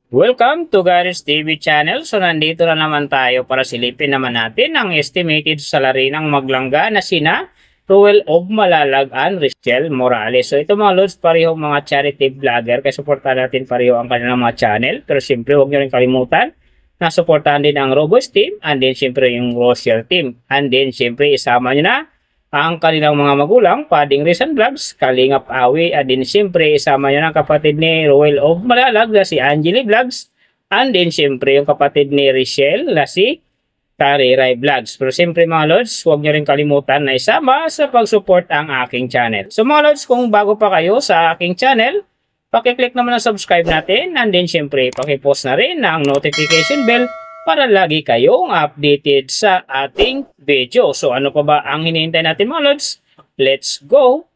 Welcome to Garis TV channel. So nandito na naman tayo para silipin naman natin ang estimated salary ng maglangga na sina Ruel of Malalag and Richelle Morales. So ito mga lods, pareho mga charity vlogger kaya suportahan natin pareho ang kanilang mga channel. Pero siyempre huwag nyo rin kalimutan na suportahan din ang Robust team and then siyempre yung Rochelle team. And then siyempre isama nyo na ang kanilang mga magulang, Pading Rizan Vlogs, Kalingap Awi, at din siyempre isama nyo ng kapatid ni Ruel of Malalag na si Angeli Vlogs, and din siyempre yung kapatid ni Richelle na si Tariray Vlogs. Pero siyempre mga lods, huwag nyo rin kalimutan na isama sa pag-support ang aking channel. So mga lods, kung bago pa kayo sa aking channel, pakiclick naman ang subscribe natin, and then siyempre pakipost na rin ang notification bell para lagi kayong updated sa ating video. So ano pa ba ang hinihintay natin mga lods? Let's go!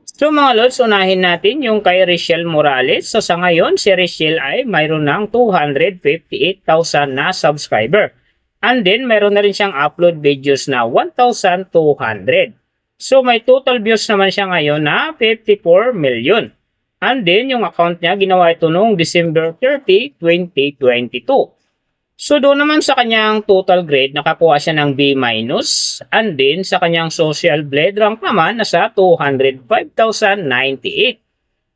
So mga lods, unahin natin yung kay Richelle Morales. So sa ngayon, si Richelle ay mayroon ng 258,000 na subscriber. And then, meron na rin siyang upload videos na 1,200. So, may total views naman siya ngayon na 54 million. And then, yung account niya, ginawa ito noong December 30, 2022. So, doon naman sa kanyang total grade, nakakuha siya ng B-. And then, sa kanyang social blade rank naman, nasa 205,098.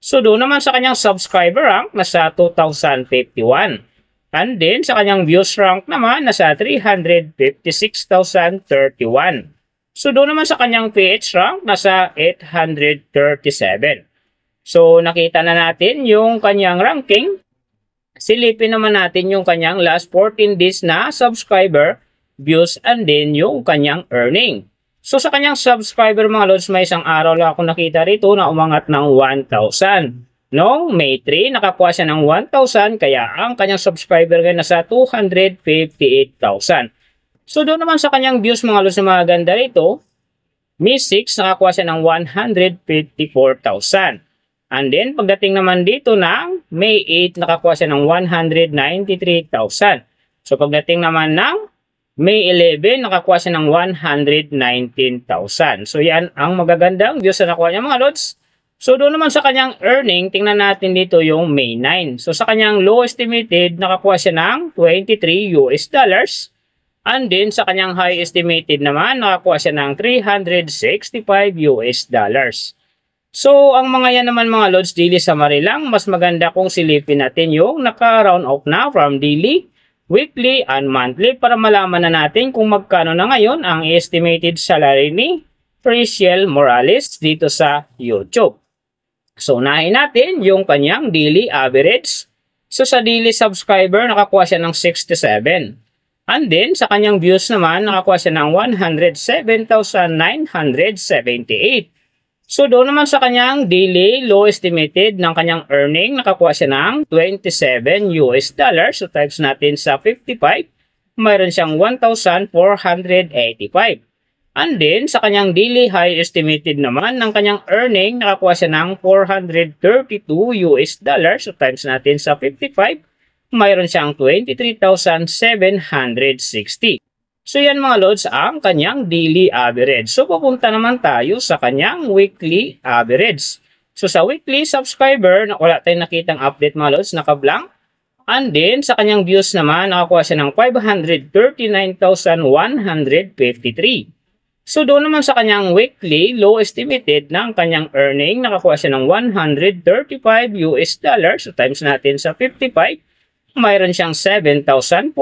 So, doon naman sa kanyang subscriber rank, nasa 2,051. And then, sa kanyang views rank naman, nasa 356,031. So, doon naman sa kanyang PH rank, nasa 837. So, nakita na natin yung kanyang ranking. Silipin naman natin yung kanyang last 14 days na subscriber, views, and then yung kanyang earning. So, sa kanyang subscriber mga lods, may isang araw lang ako nakita rito na umangat ng 1,000. Noong May 3, nakakuha siya ng 1,000, kaya ang kanyang subscriber ngayon nasa 258,000. So doon naman sa kanyang views mga lods na maganda rito, May 6, nakakuha siya ng 154,000. And then pagdating naman dito ng May 8, nakakuha siya ng 193,000. So pagdating naman ng May 11, nakakuha siya ng 119,000. So yan ang magagandang views na nakuha niya mga lods. So doon naman sa kanyang earning, tingnan natin dito yung May 9. So sa kanyang low estimated, nakakuha siya ng 23 US dollars. And then sa kanyang high estimated naman, nakakuha siya ng 365 US dollars. So ang mga yan naman mga lods, daily summary lang. Mas maganda kung silipin natin yung naka-round off na from daily, weekly, and monthly para malaman na natin kung magkano na ngayon ang estimated salary ni Richelle Morales dito sa YouTube. So, unahin natin yung kanyang daily average. So, sa daily subscriber, nakakuha siya ng 67. And then, sa kanyang views naman, nakakuha siya ng 107,978. So, doon naman sa kanyang daily low estimated ng kanyang earning, nakakuha siya ng 27 US dollars. So, types natin sa 55, mayroon siyang 1,485. And then, sa kanyang daily high estimated naman ng kanyang earning, nakakuha siya ng 432 US dollars. So, times natin sa 55, mayroon siyang 23,760. So, yan mga lods ang kanyang daily average. So, pupunta naman tayo sa kanyang weekly average. So, sa weekly subscriber, wala tayong nakitang update mga lods, nakablank. And then, sa kanyang views naman, nakakuha siya ng 539,153. So, doon naman sa kanyang weekly, low estimated ng kanyang earning, nakakuha siya ng 135 US dollars. So, times natin sa 55, mayroon siyang 7,425.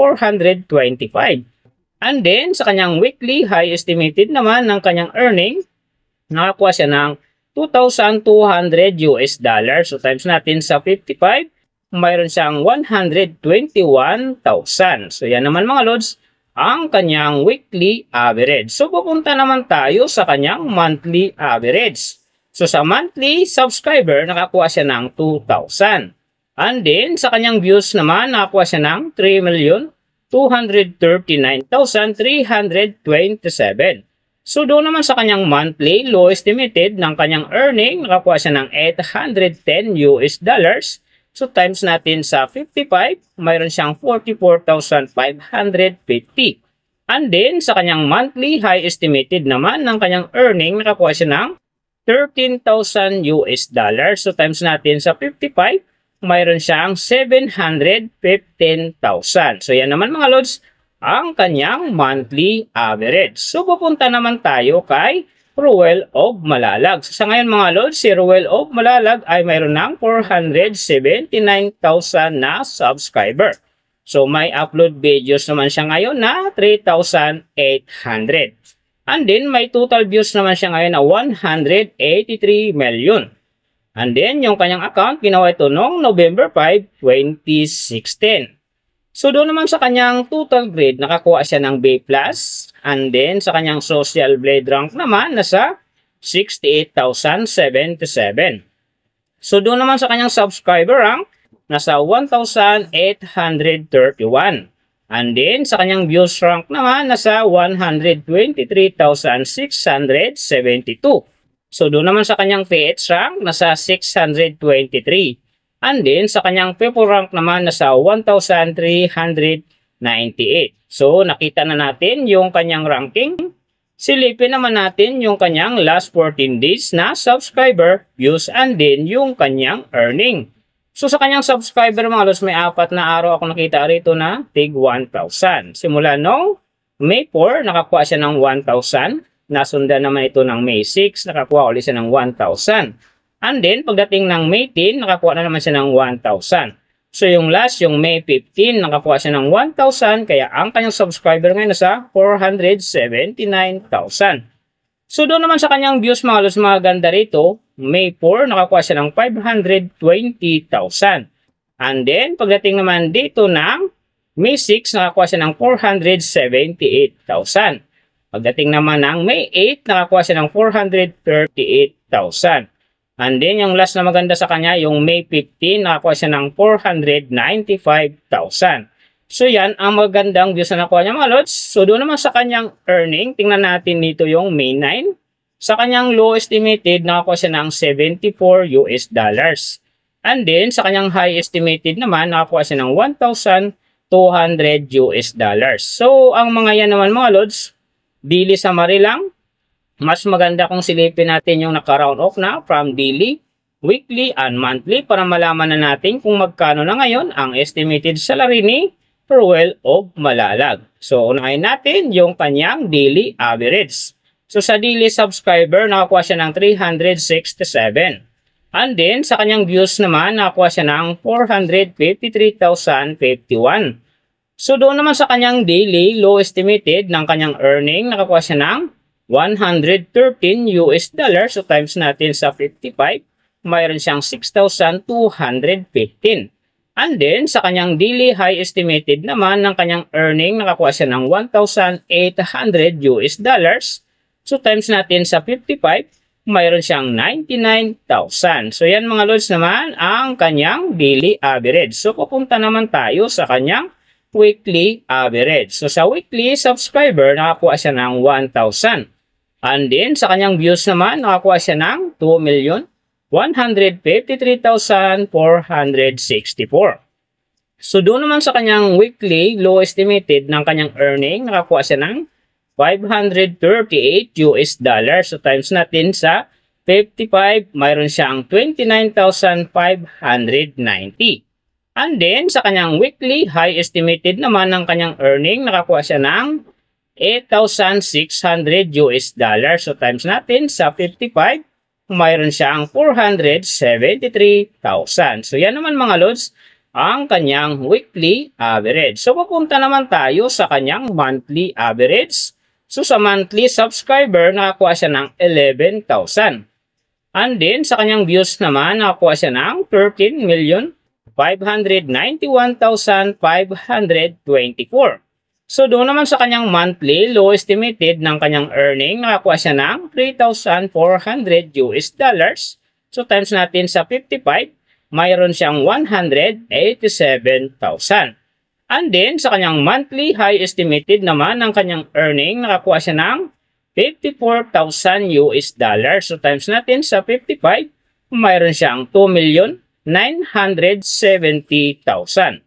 And then, sa kanyang weekly, high estimated naman ng kanyang earning, nakakuha siya ng 2,200 US dollars. So, times natin sa 55, mayroon siyang 121,000. So, yan naman mga lods, ang kanyang weekly average. So, pupunta naman tayo sa kanyang monthly average. So, sa monthly subscriber, nakakuha siya ng 2,000. And then, sa kanyang views naman, nakakuha siya ng 3,239,327. So, doon naman sa kanyang monthly, low estimated ng kanyang earning, nakakuha siya ng 810 US dollars. So, times natin sa 55, mayroon siyang 44,550. And then, sa kanyang monthly high estimated naman ng kanyang earning, nakakuha siya ng 13,000 US dollars. So, times natin sa 55, mayroon siyang 715,000. So, yan naman mga lods, ang kanyang monthly average. So, pupunta naman tayo kay Ruel of Malalag. So, sa ngayon mga lods, si Ruel of Malalag ay mayroon ng 479,000 na subscriber. So, may upload videos naman siya ngayon na 3,800. And then, may total views naman siya ngayon na 183 million. And then, yung kanyang account, ginawa ito noong November 5, 2016. So, doon naman sa kanyang total grade, nakakuha siya ng B+. And then, sa kanyang social blade rank naman, nasa 68,077. So, doon naman sa kanyang subscriber rank, nasa 1,831. And then, sa kanyang views rank naman, nasa 123,672. So, doon naman sa kanyang PH rank, nasa 623. And then, sa kanyang people rank naman, nasa 1,398. So, nakita na natin yung kanyang ranking. Silipin naman natin yung kanyang last 14 days na subscriber, views, and then yung kanyang earning. So, sa kanyang subscriber mga lods, may 4 na araw ako nakita rito na tig 1,000. Simula no May 4, nakakuha siya ng 1,000. Nasundan naman ito ng May 6, nakakuha ulit siya ng 1,000. And then, pagdating ng May 10, nakakuha na naman siya ng 1,000. So, yung last, yung May 15, nakakuha siya ng 1,000. Kaya, ang kanyang subscriber ngayon nasa 479,000. So, doon naman sa kanyang views mga lods, mga ganda rito, May 4, nakakuha siya ng 520,000. And then, pagdating naman dito ng May 6, nakakuha siya ng 478,000. Pagdating naman ng May 8, nakakuha siya ng 438,000. And then, yung last na maganda sa kanya, yung May 15, nakakuha siya ng 495,000. So, yan ang magandang views na nakuha niya mga lods. So, doon naman sa kanyang earning, tingnan natin dito yung May 9. Sa kanyang low estimated, nakakuha siya ng 74 US dollars. And then, sa kanyang high estimated naman, nakakuha siya ng 1,200 US dollars. So, ang mga yan naman mga lods, daily summary lang. Mas maganda kung silipin natin yung naka-round off na from daily, weekly, and monthly para malaman na natin kung magkano na ngayon ang estimated salary ni Ruel of Malalag. So, unahin natin yung kanyang daily average. So, sa daily subscriber, nakakuha siya ng 367. And then, sa kanyang views naman, nakakuha siya ng 453,051. So, doon naman sa kanyang daily low estimated ng kanyang earning, nakakuha siya ng 113 US dollars. So, times natin sa 55, mayroon siyang 6,215. And then, sa kanyang daily high estimated naman ng kanyang earning, nakakuha siya ng 1,800 US dollars. So, times natin sa 55, mayroon siyang 99,000. So, yan mga lods naman ang kanyang daily average. So, pupunta naman tayo sa kanyang weekly average. So, sa weekly subscriber, nakakuha siya ng 1,000. And then, sa kanyang views naman, nakakuha siya ng 2,153,464. So, doon naman sa kanyang weekly low estimated ng kanyang earning, nakakuha siya ng 538 US dollars. So, times natin sa 55, mayroon siyang 29,590. And then, sa kanyang weekly high estimated naman ng kanyang earning, nakakuha siya ng 8,600 US dollars. So, times natin sa 55, mayroon siyang 473,000. So, yan naman mga lods, ang kanyang weekly average. So, pupunta naman tayo sa kanyang monthly average. So, sa monthly subscriber, nakakuha siya ng 11,000. And then, sa kanyang views naman, nakakuha siya ng 13,591,524. So, doon naman sa kanyang monthly low estimated ng kanyang earning, nakakuha siya ng 3,400 US dollars. So, times natin sa 55, mayroon siyang 187,000. And then, sa kanyang monthly high estimated naman ng kanyang earning, nakakuha siya ng 54,000 US dollars. So, times natin sa 55, mayroon siyang 2,970,000.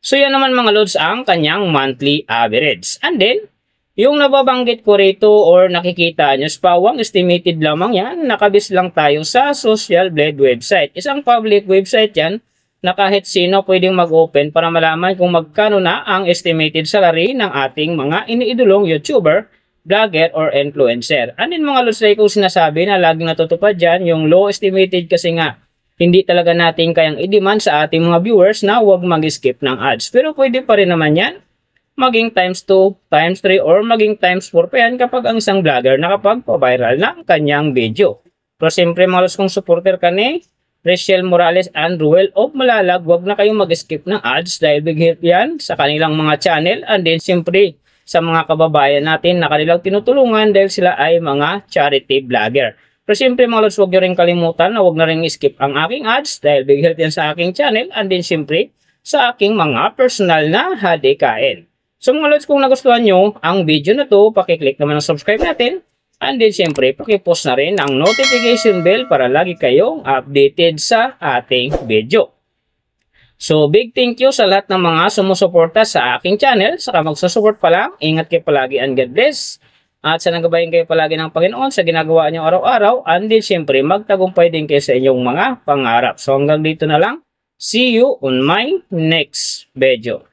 So yan naman mga lods ang kanyang monthly average. And then, yung nababanggit ko rito or nakikita nyo sa pawang estimated lamang yan, nakabis lang tayo sa Social Blade website. Isang public website yan na kahit sino pwedeng mag-open para malaman kung magkano na ang estimated salary ng ating mga iniidolong YouTuber, vlogger, or influencer. And then mga lods, like kung sinasabi na laging natutupad dyan, yung low estimated kasi nga hindi talaga natin kayang i-demand sa ating mga viewers na huwag mag-skip ng ads. Pero pwede pa rin naman yan maging times 2, times 3, or maging times 4 pa yan kapag ang isang vlogger nakapagpa-viral ng kanyang video. Pero siyempre mga lods, kung supporter ka ni Rachel Morales and Ruel of Malalag, huwag na kayong mag-skip ng ads dahil big help yan sa kanilang mga channel, and then siyempre sa mga kababayan natin na kanilang tinutulungan dahil sila ay mga charity vlogger. Pero siyempre mga lods, huwag nyo rin kalimutan na huwag na rin skip ang aking ads dahil big help yan sa aking channel, and then siyempre sa aking mga personal na hadikain. So mga lods, kung nagustuhan nyo ang video na to, pakiclick naman ang subscribe natin. And then siyempre, pakipost na rin ang notification bell para lagi kayong updated sa ating video. So big thank you sa lahat ng mga sumusuporta sa aking channel. Saka magsusupport pa lang, ingat kayo palagi and God bless. At sana gabayan kayo palagi ng Panginoon sa ginagawa nyo araw-araw. And then siyempre, magtagumpay din kayo sa inyong mga pangarap. So hanggang dito na lang. See you on my next video.